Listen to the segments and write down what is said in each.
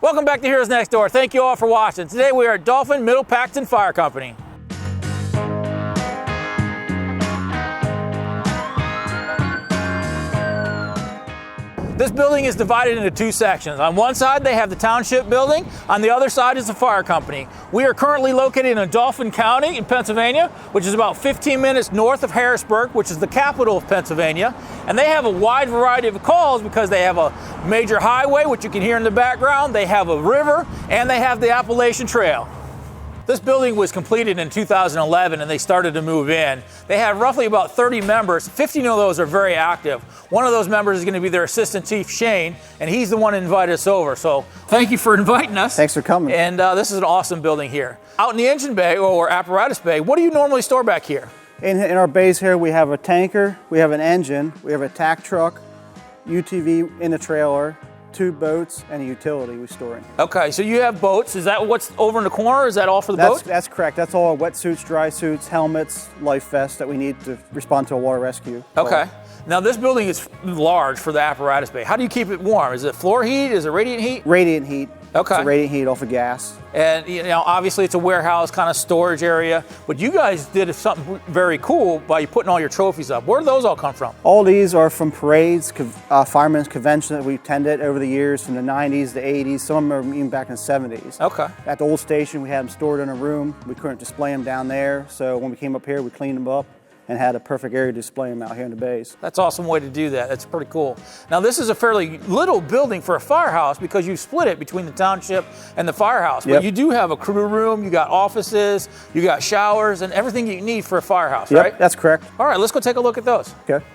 Welcome back to Heroes Next Door. Thank you all for watching. Today we are at Dauphin Middle Paxton Fire Company. This building is divided into two sections. On one side they have the township building, on the other side is the fire company. We are currently located in Dauphin County in Pennsylvania, which is about 15 minutes north of Harrisburg, which is the capital of Pennsylvania. And they have a wide variety of calls because they have a major highway, which you can hear in the background, they have a river, and they have the Appalachian Trail. This building was completed in 2011 and they started to move in. They have roughly about 30 members. 15 of those are very active. One of those members is going to be their assistant chief, Shane, and he's the one who invited us over. So thank you for inviting us. Thanks for coming. And this is an awesome building here. Out in the engine bay or apparatus bay, what do you normally store back here? In our bays here, we have a tanker, we have an engine, we have a tack truck, UTV in the trailer, 2 boats, and a utility we store in. Okay, so you have boats. Is that what's over in the corner? Is that all for the boat? That's correct. That's all our wetsuits, dry suits, helmets, life vests that we need to respond to a water rescue. Okay. Now this building is large for the apparatus bay. How do you keep it warm? Is it floor heat? Is it radiant heat? Radiant heat. Okay. It's a radiant heat off of gas. And you know, obviously it's a warehouse kind of storage area, but you guys did something very cool by putting all your trophies up. Where do those all come from? All these are from parades, firemen's conventions that we've attended over the years from the 90s, the 80s, some of them are even back in the 70s. Okay. At the old station, we had them stored in a room. We couldn't display them down there, so when we came up here, we cleaned them up and had a perfect area to display them out here in the bays. That's an awesome way to do that. That's pretty cool. Now this is a fairly little building for a firehouse because you split it between the township and the firehouse. But Yep. you do have a crew room, you got offices, you got showers, and everything you need for a firehouse, Yep, right? that's correct. All right, let's go take a look at those. Okay.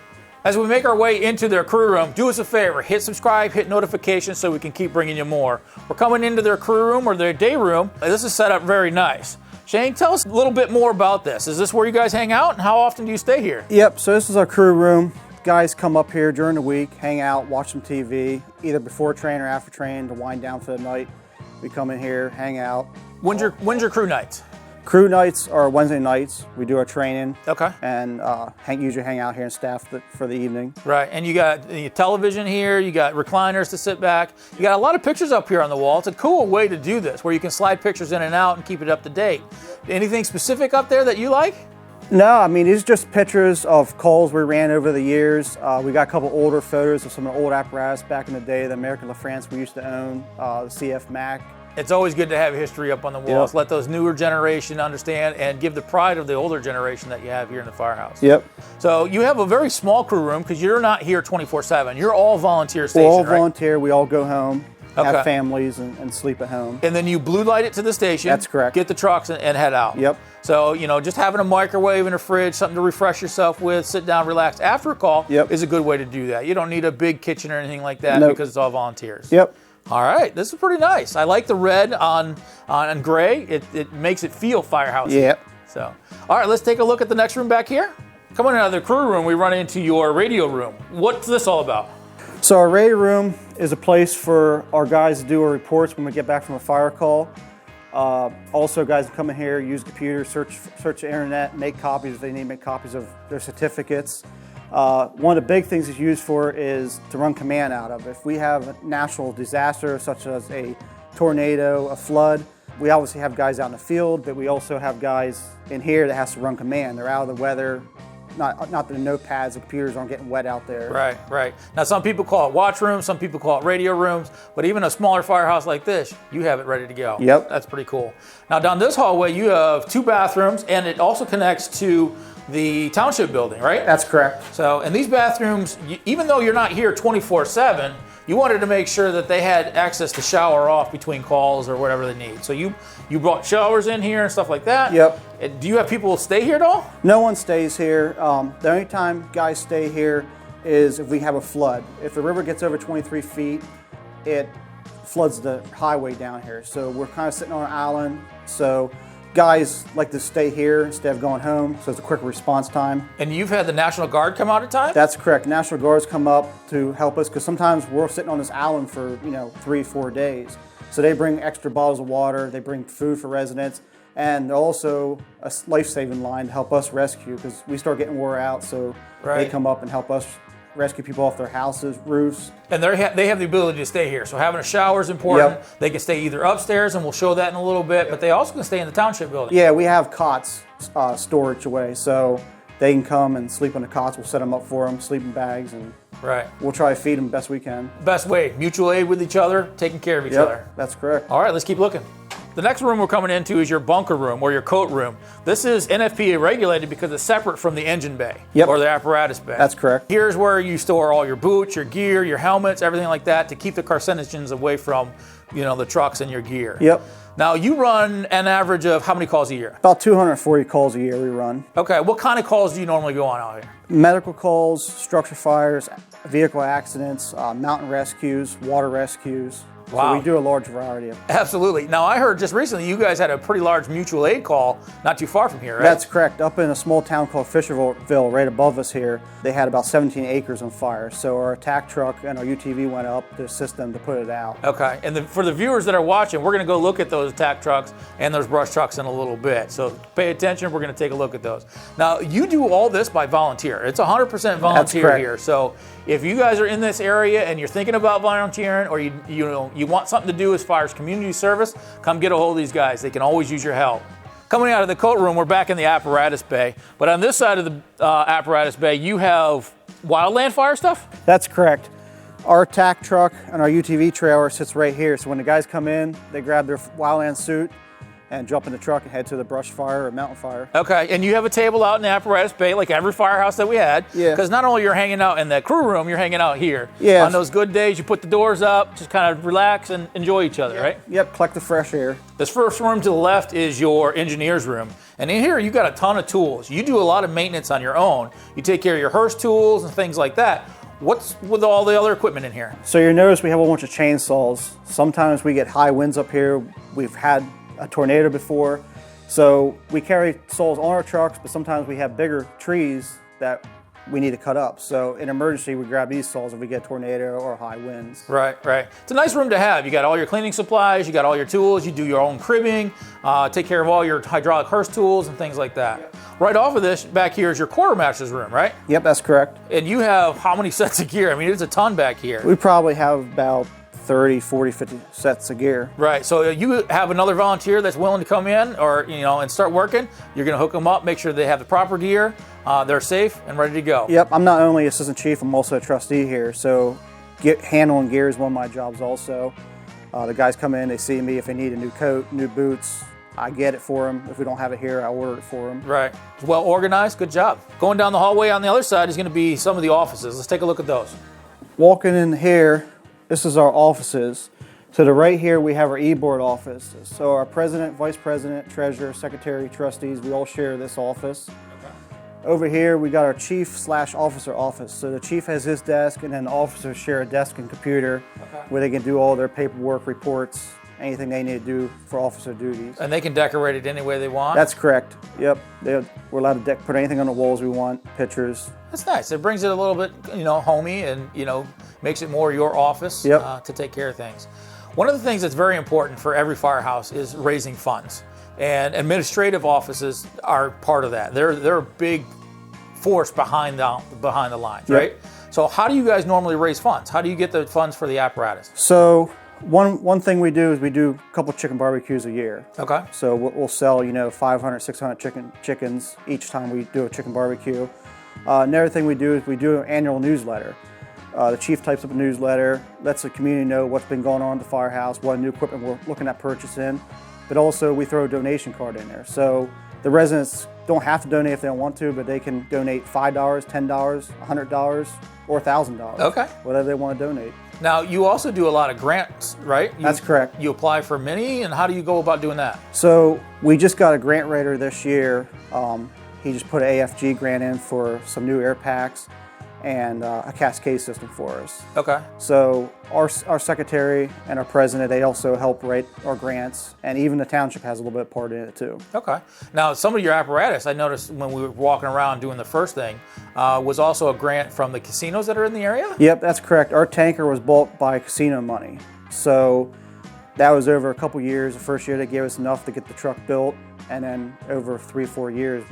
As we make our way into their crew room, do us a favor, hit subscribe, hit notifications so we can keep bringing you more. We're coming into their crew room or their day room. This is set up very nice. Shane, tell us a little bit more about this. Is this where you guys hang out and how often do you stay here? Yep, so this is our crew room. Guys come up here during the week, hang out, watch some TV, either before train or after train to wind down for the night. We come in here, hang out. When's your crew nights? Crew nights are Wednesday nights. We do our training. Okay. And usually hang out here and staff for the evening. Right, and you got the television here, you got recliners to sit back. You got a lot of pictures up here on the wall. It's a cool way to do this, where you can slide pictures in and out and keep it up to date. Anything specific up there that you like? No, I mean, these are just pictures of calls we ran over the years. We got a couple older photos of some of the old apparatus back in the day, the American LaFrance we used to own, the CF Mac. It's always good to have history up on the walls. Yep. Let those newer generation understand and give the pride of the older generation that you have here in the firehouse. Yep. So you have a very small crew room because you're not here 24/7. You're all volunteer station, We're all right? volunteer. We all go home, Okay. have families, and sleep at home. And then you blue light it to the station. That's correct. Get the trucks and head out. Yep. So, you know, just having a microwave and a fridge, something to refresh yourself with, sit down, relax after a call Yep. is a good way to do that. You don't need a big kitchen or anything like that Nope. because it's all volunteers. Yep. All right, this is pretty nice. I like the red on gray. It makes it feel firehouse. Yep. So, all right, let's take a look at the next room back here. Coming out of the crew room, we run into your radio room. What's this all about? So our radio room is a place for our guys to do our reports when we get back from a fire call. Also, guys can come in here, use computers, search the internet, make copies if they need to make copies of their certificates. One of the big things it's used for is to run command out of. If we have a natural disaster such as a tornado, a flood, we obviously have guys out in the field, but we also have guys in here that has to run command. They're out of the weather. Not the notepads, the computers aren't getting wet out there. Right, right. Now, some people call it watch rooms, some people call it radio rooms, but even a smaller firehouse like this, you have it ready to go. Yep. That's pretty cool. Now, down this hallway, you have 2 bathrooms, and it also connects to the township building, right? That's correct. So, and these bathrooms, even though you're not here 24/7, you wanted to make sure that they had access to shower off between calls or whatever they need. So you brought showers in here and stuff like that? Yep. Do you have people stay here at all? No one stays here. The only time guys stay here is if we have a flood. If the river gets over 23 feet, it floods the highway down here. So we're kind of sitting on an island. So guys like to stay here instead of going home, so it's a quicker response time. And you've had the National Guard come out at times? That's correct. National Guards come up to help us because sometimes we're sitting on this island for 3-4 days. So they bring extra bottles of water, they bring food for residents, and also a life-saving line to help us rescue because we start getting wore out. So Right. they come up and help us rescue people off their houses, roofs. And they have the ability to stay here. So having a shower is important. Yep. They can stay either upstairs, and we'll show that in a little bit, but they also can stay in the township building. Yeah, we have cots storage away, so they can come and sleep on the cots. We'll set them up for them, sleeping bags, and Right. we'll try to feed them best we can. Best way, mutual aid with each other, taking care of each other. That's correct. All right, let's keep looking. The next room we're coming into is your bunker room or your coat room. This is NFPA regulated because it's separate from the engine bay or the apparatus bay. That's correct. Here's where you store all your boots, your gear, your helmets, everything like that to keep the carcinogens away from, the trucks and your gear. Yep. Now you run an average of how many calls a year? About 240 calls a year we run. Okay, what kind of calls do you normally go on out here? Medical calls, structure fires, vehicle accidents, mountain rescues, water rescues. Wow. So we do a large variety of. Absolutely. Now I heard just recently you guys had a pretty large mutual aid call not too far from here, right? That's correct. Up in a small town called Fisherville, right above us here, they had about 17 acres on fire. So our attack truck and our UTV went up to assist them to put it out. Okay, and for the viewers that are watching, we're going to go look at those attack trucks and those brush trucks in a little bit. So pay attention, we're going to take a look at those. Now, you do all this by volunteer. It's 100% volunteer here. So if you guys are in this area and you're thinking about volunteering or you want something to do as far as community service, come get a hold of these guys. They can always use your help. Coming out of the coat room, we're back in the apparatus bay. But on this side of the apparatus bay, you have wildland fire stuff? That's correct. Our attack truck and our UTV trailer sits right here. So when the guys come in, they grab their wildland suit and jump in the truck and head to the brush fire or mountain fire. Okay, and you have a table out in the apparatus bay like every firehouse that we had. Yeah. Because not only you're hanging out in the crew room, you're hanging out here. Yeah. On those good days, you put the doors up, just kind of relax and enjoy each other, right? Yep, collect the fresh air. This first room to the left is your engineer's room. And in here, you got a ton of tools. You do a lot of maintenance on your own. You take care of your hearse tools and things like that. What's with all the other equipment in here? So you notice we have a bunch of chainsaws. Sometimes we get high winds up here. We've had a tornado before. So we carry saws on our trucks, but sometimes we have bigger trees that we need to cut up. So in emergency, we grab these saws if we get a tornado or high winds. Right. It's a nice room to have. You got all your cleaning supplies, you got all your tools, you do your own cribbing, take care of all your hydraulic hearse tools and things like that. Yep. Right off of this, back here is your quartermaster's room, right? Yep, that's correct. And you have how many sets of gear? I mean, there's a ton back here. We probably have about 30, 40, 50 sets of gear. Right, so you have another volunteer that's willing to come in or, and start working. You're gonna hook them up, make sure they have the proper gear, they're safe and ready to go. Yep, I'm not only assistant chief, I'm also a trustee here. So handling gear is one of my jobs also. The guys come in, they see me. If they need a new coat, new boots, I get it for them. If we don't have it here, I order it for them. Right, well organized, good job. Going down the hallway on the other side is gonna be some of the offices. Let's take a look at those. Walking in here, this is our offices. To the right here, we have our e-board office. So our president, vice president, treasurer, secretary, trustees, we all share this office. Okay. Over here, we got our chief/officer office. So the chief has his desk, and then the officers share a desk and computer where they can do all their paperwork, reports, anything they need to do for officer duties. And they can decorate it any way they want? That's correct. Yep. We're allowed to put anything on the walls we want, pictures. That's nice. It brings it a little bit, homey and, makes it more your office to take care of things. One of the things that's very important for every firehouse is raising funds. And administrative offices are part of that. They're a big force behind the lines, right? So how do you guys normally raise funds? How do you get the funds for the apparatus? So one thing we do is we do a couple chicken barbecues a year. Okay. So we'll sell 500, 600 chickens each time we do a chicken barbecue. Another thing we do is we do an annual newsletter. The chief types up a newsletter, lets the community know what's been going on at the firehouse, what new equipment we're looking at purchasing, but also we throw a donation card in there. So the residents don't have to donate if they don't want to, but they can donate $5, $10, $100, or $1,000. Okay. Whatever they want to donate. Now, you also do a lot of grants, right? That's correct. You apply for many, and how do you go about doing that? So we just got a grant writer this year. He just put an AFG grant in for some new air packs and a cascade system for us. Okay. So our secretary and our president, they also help write our grants, and even the township has a little bit of part in it too. Okay. Now, some of your apparatus, I noticed when we were walking around doing the first thing, was also a grant from the casinos that are in the area? Yep, that's correct. Our tanker was bought by casino money. So That was over a couple years. The first year they gave us enough to get the truck built, and then over 3 or 4 years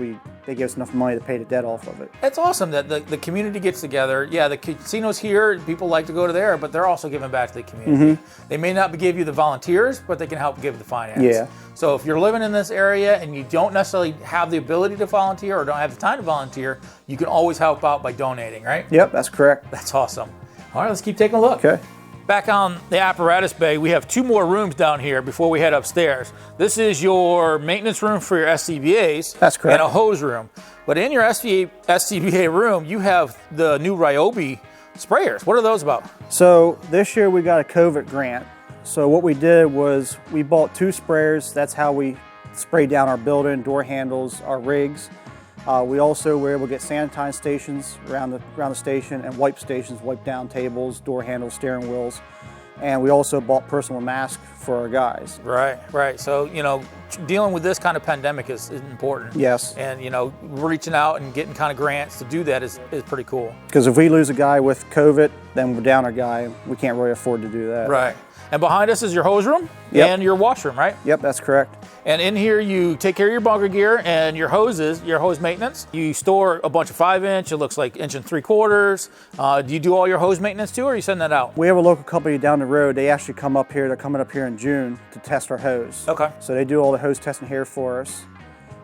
they gave us enough money to pay the debt off of it. It's awesome that the community gets together. Yeah, the casino's here, people like to go to there, but they're also giving back to the community. They may not give you the volunteers, but they can help give the finance. Yeah. So if you're living in this area and you don't necessarily have the ability to volunteer or don't have the time to volunteer, you can always help out by donating, right? Yep, that's correct. That's awesome. All right, let's keep taking a look. Okay. Back on the Apparatus Bay, we have 2 more rooms down here before we head upstairs. This is your maintenance room for your SCBAs. That's correct. And a hose room. But in your SCBA room, you have the new Ryobi sprayers. What are those about? So this year we got a COVID grant. So what we did was we bought 2 sprayers. That's how we spray down our building, door handles, our rigs. We also were able to get sanitizing stations around the station and wipe stations, wipe down tables, door handles, steering wheels. And we also bought personal masks for our guys. Right. So, dealing with this kind of pandemic is important. Yes. And, reaching out and getting kind of grants to do that is pretty cool. Because if we lose a guy with COVID, then we're down a guy. We can't really afford to do that. Right. And behind us is your hose room and your washroom, right? Yep, that's correct. And in here, you take care of your bunker gear and your hoses, your hose maintenance. You store a bunch of 5-inch, it looks like 1 3/4. Do you do all your hose maintenance too, or you send that out? We have a local company down the road. They actually come up here. They're coming up here in June to test our hose. Okay. So they do all the hose testing here for us.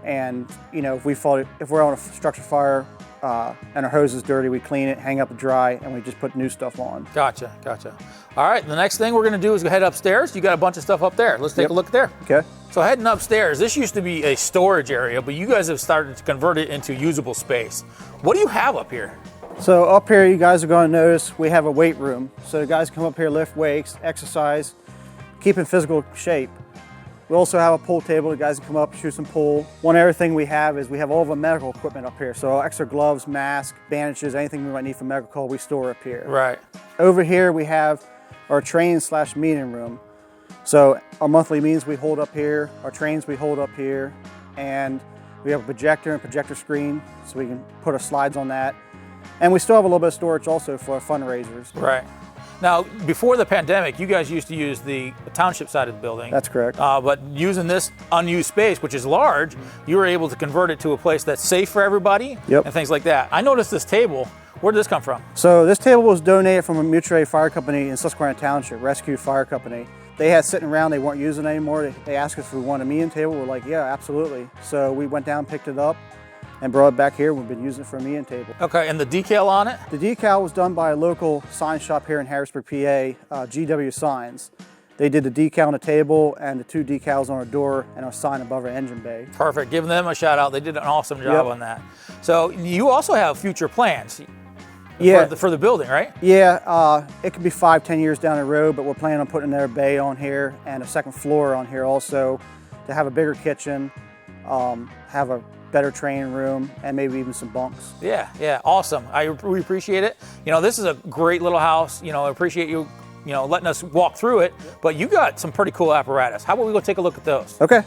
And if we're on a structure fire and our hose is dirty, we clean it, hang up to dry, and we just put new stuff on. Gotcha. All right, the next thing we're gonna do is go head upstairs. You got a bunch of stuff up there. Let's take a look there. Okay. So heading upstairs, this used to be a storage area, but you guys have started to convert it into usable space. What do you have up here? So up here, you guys are going to notice we have a weight room. So the guys come up here, lift weights, exercise, keep in physical shape. We also have a pool table. The guys can come up, shoot some pool. One other thing we have is we have all of our medical equipment up here. So extra gloves, masks, bandages, anything we might need for medical, we store up here. Right. Over here, we have our training/meeting room. So our monthly meetings we hold up here, our trains we hold up here, and we have a projector and projector screen, so we can put our slides on that. And we still have a little bit of storage also for our fundraisers. Right. Now, before the pandemic, you guys used to use the township side of the building. That's correct. But using this unused space, which is large, you were able to convert it to a place that's safe for everybody and things like that. I noticed this table. Where did this come from? So this table was donated from a mutual aid fire company in Susquehanna Township, Rescue Fire Company. They had sitting around, they weren't using it anymore. They asked us if we wanted a meeting table. We're like, yeah, absolutely. So we went down, picked it up, and brought it back here. We've been using it for a meeting table. Okay, and the decal on it? The decal was done by a local sign shop here in Harrisburg, PA, GW Signs. They did the decal on the table and the 2 decals on our door and our sign above our engine bay. Perfect, giving them a shout out. They did an awesome job on that. So you also have future plans for the building, right? Yeah, it could be 5-10 years down the road, but we're planning on putting another bay on here and a second floor on here also to have a bigger kitchen, have a better training room, and maybe even some bunks. Yeah, awesome. We appreciate it. This is a great little house. I appreciate you, letting us walk through it, but you got some pretty cool apparatus. How about we go take a look at those? Okay.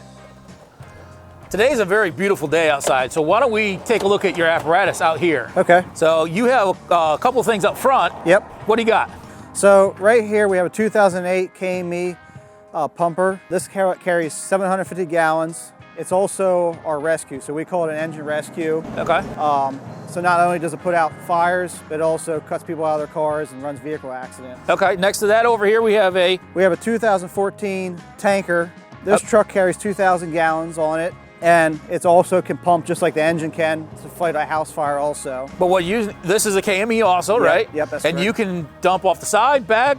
Today's a very beautiful day outside, so why don't we take a look at your apparatus out here? Okay. So you have a couple things up front. Yep. What do you got? So right here we have a 2008 KME pumper. This carries 750 gallons. It's also our rescue, so we call it an engine rescue. Okay. So not only does it put out fires, but it also cuts people out of their cars and runs vehicle accidents. Okay, next to that over here we have a 2014 tanker. This truck carries 2,000 gallons on it, and it also can pump just like the engine can to fight a house fire also. But this is a KME also, right? Yep, that's And correct. you can dump off the side, back,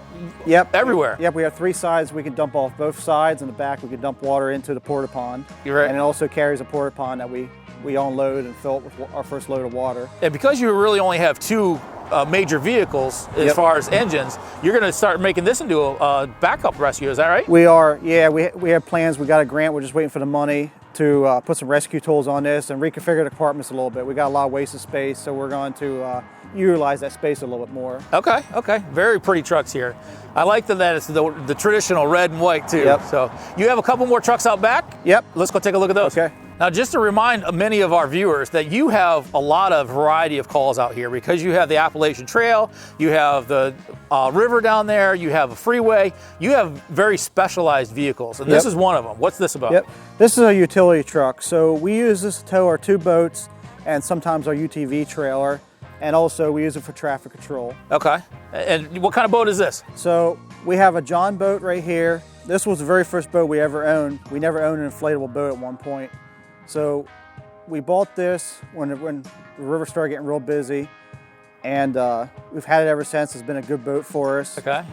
everywhere. Yep, we have 3 sides. We can dump off both sides. In the back, we can dump water into the porta pond. You're right. And it also carries a porta pond that we unload and fill it with our first load of water. And because you really only have 2 major vehicles as far as engines, you're going to start making this into a backup rescue, is that right? We are, yeah. We have plans. We got a grant. We're just waiting for the money to put some rescue tools on this and reconfigure the compartments a little bit. We got a lot of wasted space, so we're going to utilize that space a little bit more. Okay. Very pretty trucks here. I like that it's the traditional red and white too. Yep. So you have a couple more trucks out back? Yep. Let's go take a look at those. Okay. Now, just to remind many of our viewers that you have a lot of variety of calls out here because you have the Appalachian Trail, you have the river down there, you have a freeway, you have very specialized vehicles, and this is one of them. What's this about? Yep, this is a utility truck. So we use this to tow our 2 boats and sometimes our UTV trailer, and also we use it for traffic control. Okay, and what kind of boat is this? So we have a John boat right here. This was the very first boat we ever owned. We never owned an inflatable boat at one point. So we bought this when the river started getting real busy, and we've had it ever since. It's been a good boat for us. Okay.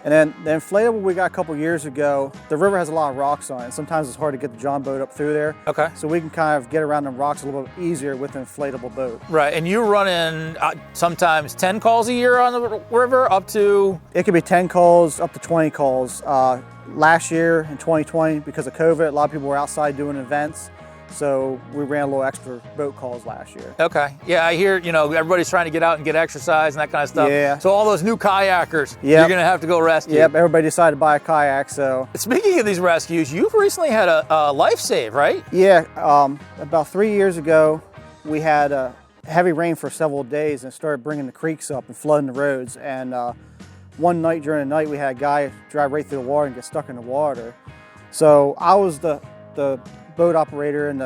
And then the inflatable we got a couple years ago, the river has a lot of rocks on it. Sometimes it's hard to get the John boat up through there. Okay. So we can kind of get around the rocks a little bit easier with an inflatable boat. Right, and you're running sometimes 10 calls a year on the river up to? It could be 10 calls up to 20 calls. Last year in 2020, because of COVID, a lot of people were outside doing events. So we ran a little extra boat calls last year. Okay, yeah, I hear, everybody's trying to get out and get exercise and that kind of stuff. Yeah. So all those new kayakers, you're gonna have to go rescue. Yep, everybody decided to buy a kayak, so. Speaking of these rescues, you've recently had a life save, right? Yeah, about 3 years ago, we had heavy rain for several days and started bringing the creeks up and flooding the roads. And one night during the night, we had a guy drive right through the water and get stuck in the water. So I was the boat operator and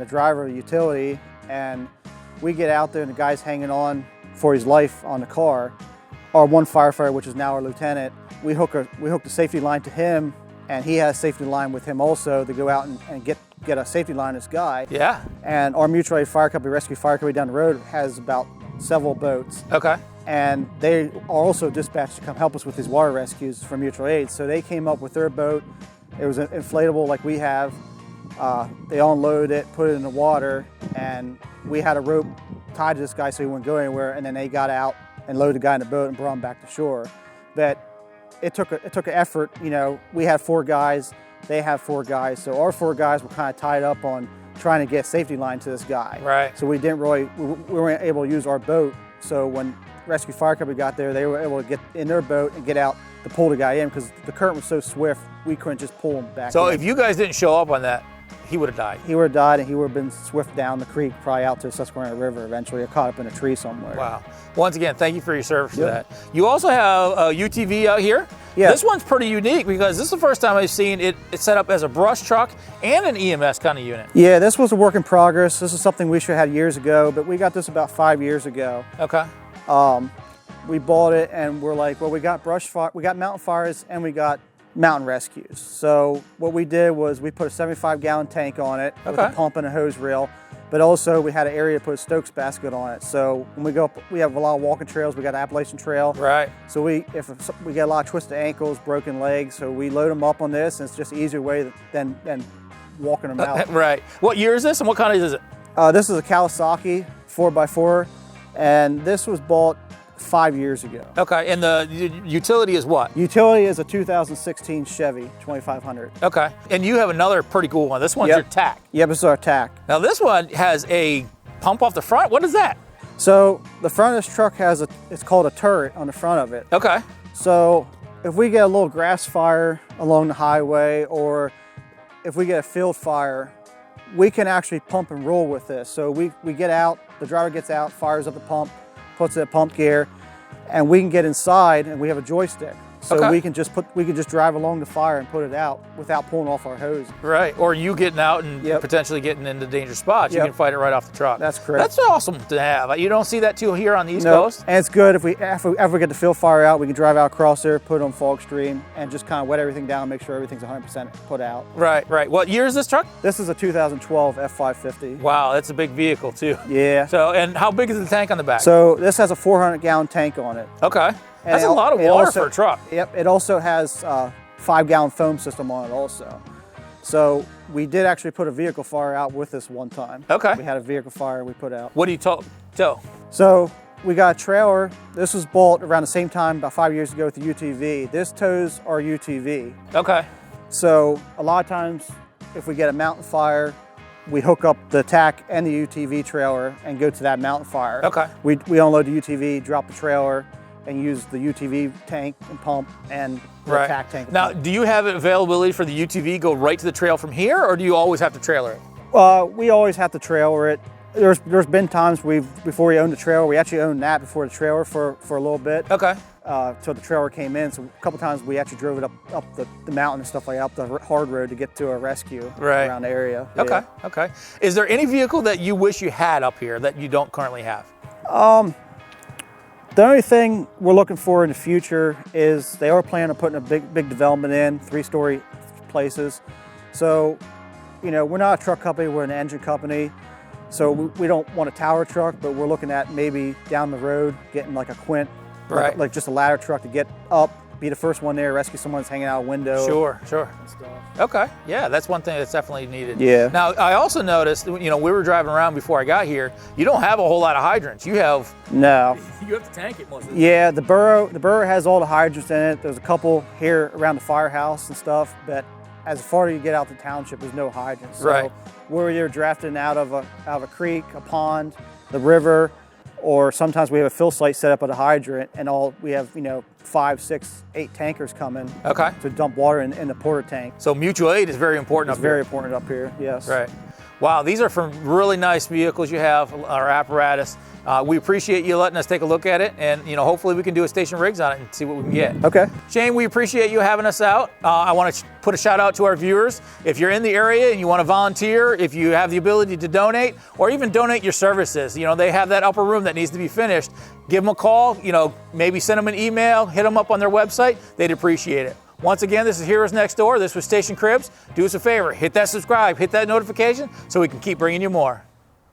the driver of the utility, and we get out there and the guy's hanging on for his life on the car. Our one firefighter, which is now our lieutenant, we hook the safety line to him, and he has a safety line with him also to go out and get a safety line to this guy. Yeah. And our mutual aid fire company, rescue fire company down the road, has about several boats. Okay. And they are also dispatched to come help us with these water rescues for mutual aid. So they came up with their boat. It was an inflatable like we have. They unloaded it, put it in the water, and we had a rope tied to this guy so he wouldn't go anywhere, and then they got out and loaded the guy in the boat and brought him back to shore. But it took an effort. We had 4 guys, they had 4 guys, so our 4 guys were kind of tied up on trying to get a safety line to this guy. Right. So we weren't able to use our boat. So when rescue fire company got there, they were able to get in their boat and get out to pull the guy in because the current was so swift, we couldn't just pull him back. So if you guys didn't show up on that, he would have died. He would have died, and he would have been swift down the creek, probably out to the Susquehanna River eventually, or caught up in a tree somewhere. Wow. Once again, thank you for your service to that. You also have a UTV out here. Yeah. This one's pretty unique because this is the first time I've seen it set up as a brush truck and an EMS kind of unit. Yeah, this was a work in progress. This is something we should have had years ago, but we got this about 5 years ago. Okay. We bought it, and we're like, well, we got mountain fires, and we got mountain rescues. So what we did was we put a 75-gallon tank on it with a pump and a hose reel, but also we had an area to put a Stokes basket on it. So when we go up, we have a lot of walking trails. We got the Appalachian Trail. Right. So if we get a lot of twisted ankles, broken legs, so we load them up on this, and it's just an easier way than walking them out. Right. What year is this, and what kind is it? This is a Kawasaki 4x4, and this was bought 5 years ago. Okay, and the utility is what? Utility is a 2016 Chevy 2500. Okay, and you have another pretty cool one. This one's your TAC. Yep, this is our TAC. Now this one has a pump off the front. What is that? So the front of this truck has it's called a turret on the front of it. Okay. So if we get a little grass fire along the highway, or if we get a field fire, we can actually pump and roll with this. So we get out, the driver gets out, fires up the pump, puts it in pump gear, and we can get inside, and we have a joystick. So we can just drive along the fire and put it out without pulling off our hose. Right, or you getting out and potentially getting into dangerous spots. You can fight it right off the truck. That's correct. That's awesome to have. You don't see that too here on the East Coast. And it's good if we ever get the field fire out, we can drive out across there, put it on fog stream, and just kind of wet everything down, make sure everything's 100% put out. Right, right. What year is this truck? This is a 2012 F550. Wow, that's a big vehicle too. Yeah. So, and how big is the tank on the back? So this has a 400-gallon tank on it. Okay. That's a lot of water for a truck. Yep, it also has a 5-gallon foam system on it also. So we did actually put a vehicle fire out with this one time. Okay. We had a vehicle fire we put out. What do you tow? So we got a trailer. This was bought around the same time, about 5 years ago, with the UTV. This tows our UTV. Okay. So a lot of times, if we get a mountain fire, we hook up the TAC and the UTV trailer and go to that mountain fire. Okay. We unload the UTV, drop the trailer, and use the UTV tank and pump and the TAC tank. Now, do you have availability for the UTV go right to the trail from here, or do you always have to trailer it? We always have to trailer it. There's been times before we owned the trailer, we actually owned that before the trailer for a little bit. Okay. So the trailer came in. So a couple times we actually drove it up the mountain and stuff like that, up the hard road to get to a rescue around the area. Okay. Yeah. Okay. Is there any vehicle that you wish you had up here that you don't currently have? The only thing we're looking for in the future is they are planning on putting a big development in, 3-story places. So, you know, we're not a truck company, we're an engine company. So we don't want a tower truck, but we're looking at maybe down the road getting like a Quint, like just a ladder truck to get up, be the first one there, rescue someone that's hanging out a window. Sure. And stuff. Okay, yeah, that's one thing that's definitely needed. Yeah. Now, I also noticed, you know, we were driving around before I got here, you don't have a whole lot of hydrants. You have... No. You have to tank it most of the time. Yeah, the borough has all the hydrants in it. There's a couple here around the firehouse and stuff, but as far as you get out the township, there's no hydrants. So we're either drafting out of a creek, a pond, the river, or sometimes we have a fill site set up at a hydrant, and we have 5, 6, 8 tankers coming. Okay. To dump water in the porta tank. So mutual aid is very important up here. It's very important up here. Yes. Right. Wow, these are some really nice vehicles you have, our apparatus. We appreciate you letting us take a look at it, and hopefully we can do a station rigs on it and see what we can get. Okay. Shane, we appreciate you having us out. I want to put a shout out to our viewers. If you're in the area and you want to volunteer, if you have the ability to donate, or even donate your services, they have that upper room that needs to be finished. Give them a call, maybe send them an email, hit them up on their website. They'd appreciate it. Once again, this is Heroes Next Door. This was Station Cribs. Do us a favor, hit that subscribe, hit that notification so we can keep bringing you more.